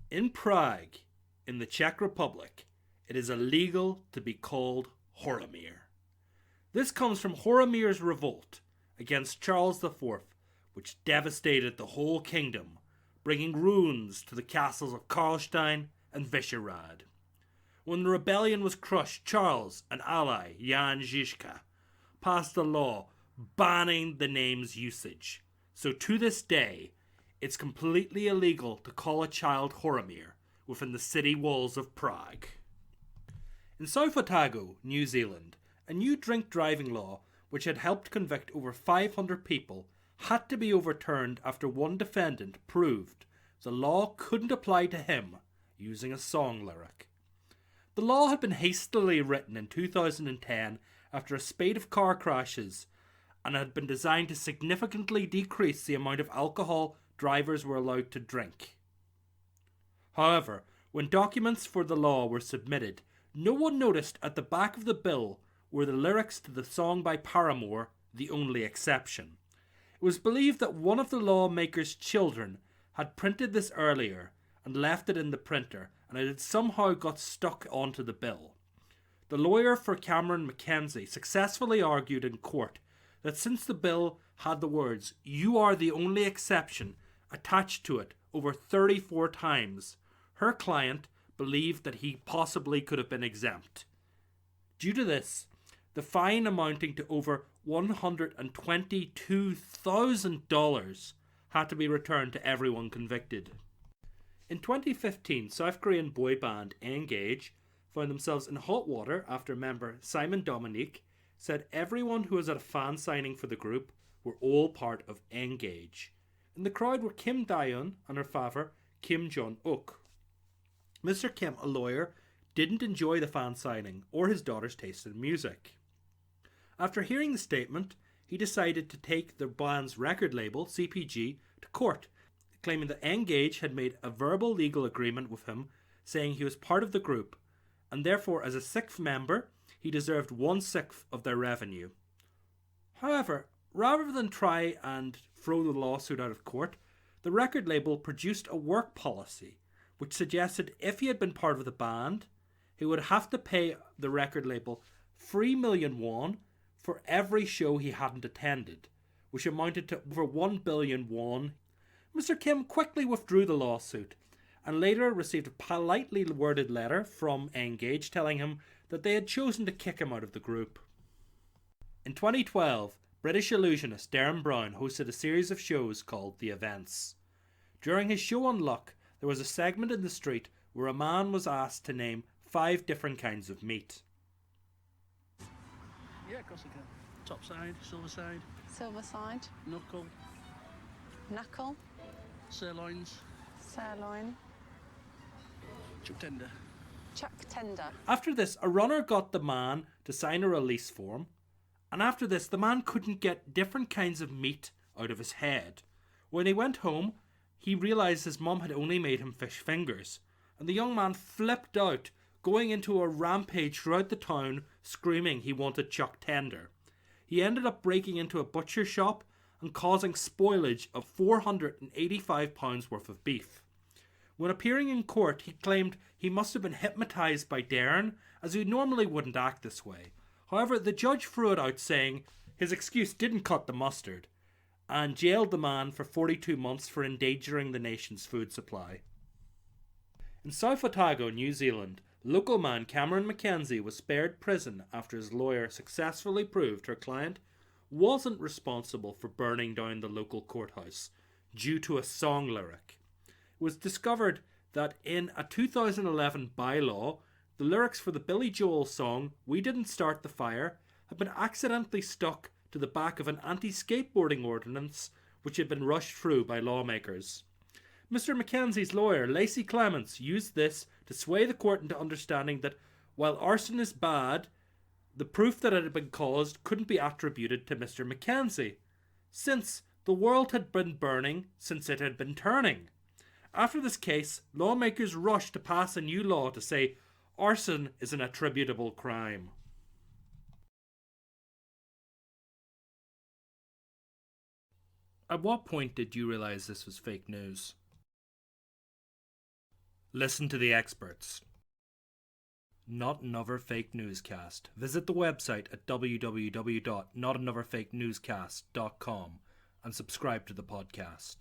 In Prague, in the Czech Republic, it is illegal to be called Horomir. This comes from Horomir's revolt against Charles IV, which devastated the whole kingdom, bringing ruins to the castles of Karlstein and Vyšehrad. When the rebellion was crushed, Charles, an ally, Jan Žižka, passed a law banning the name's usage. So to this day, it's completely illegal to call a child Horomir within the city walls of Prague. In South Otago, New Zealand, a new drink driving law which had helped convict over 500 people had to be overturned after one defendant proved the law couldn't apply to him using a song lyric. The law had been hastily written in 2010 after a spate of car crashes and had been designed to significantly decrease the amount of alcohol drivers were allowed to drink. However, when documents for the law were submitted, no one noticed at the back of the bill were the lyrics to the song by Paramore, The Only Exception. It was believed that one of the lawmaker's children had printed this earlier and left it in the printer, and it had somehow got stuck onto the bill. The lawyer for Cameron Mackenzie successfully argued in court that since the bill had the words, "You are the only exception," attached to it over 34 times, her client believed that he possibly could have been exempt. Due to this, the fine amounting to over $122,000 had to be returned to everyone convicted. In 2015, South Korean boy band Engage found themselves in hot water after member Simon Dominique said everyone who was at a fan signing for the group were all part of Engage. In the crowd were Kim Daeun and her father, Kim Jong-uk. Mr. Kim, a lawyer, didn't enjoy the fan signing or his daughter's taste in music. After hearing the statement, he decided to take the band's record label, CPG, to court, claiming that Engage had made a verbal legal agreement with him saying he was part of the group, and therefore as a sixth member, he deserved 1/6 of their revenue. However, rather than try and throw the lawsuit out of court, the record label produced a work policy which suggested if he had been part of the band, he would have to pay the record label 3 million won for every show he hadn't attended, which amounted to over 1 billion won. Mr. Kim quickly withdrew the lawsuit and later received a politely worded letter from Engage telling him that they had chosen to kick him out of the group. In 2012, British illusionist Darren Brown hosted a series of shows called The Events. During his show on luck, there was a segment in the street where a man was asked to name 5 different kinds of meat. Yeah, of course I can. Top side, silver side, Silver side, knuckle, knuckle, sirloins, sirloin, chuck tender. chuck tender. After this, a runner got the man to sign a release form, and after this, the man couldn't get different kinds of meat out of his head. When he went home, he realised his mum had only made him fish fingers, and the young man flipped out, going into a rampage throughout the town, screaming he wanted chuck tender. He ended up breaking into a butcher shop and causing spoilage of £485 worth of beef. When appearing in court, he claimed he must have been hypnotised by Darren, as he normally wouldn't act this way. However, the judge threw it out, saying his excuse didn't cut the mustard, and jailed the man for 42 months for endangering the nation's food supply. In South Otago, New Zealand, local man Cameron Mackenzie was spared prison after his lawyer successfully proved her client wasn't responsible for burning down the local courthouse due to a song lyric. It was discovered that in a 2011 bylaw, the lyrics for the Billy Joel song "We Didn't Start the Fire" had been accidentally stuck to the back of an anti-skateboarding ordinance which had been rushed through by lawmakers. Mr. Mackenzie's lawyer, Lacey Clements, used this to sway the court into understanding that while arson is bad, the proof that it had been caused couldn't be attributed to Mr. Mackenzie, since the world had been burning since it had been turning. After this case, lawmakers rushed to pass a new law to say arson is an attributable crime. At what point did you realise this was fake news? Listen to the experts. Not Another Fake Newscast. Visit the website at www.notanotherfakenewscast.com and subscribe to the podcast.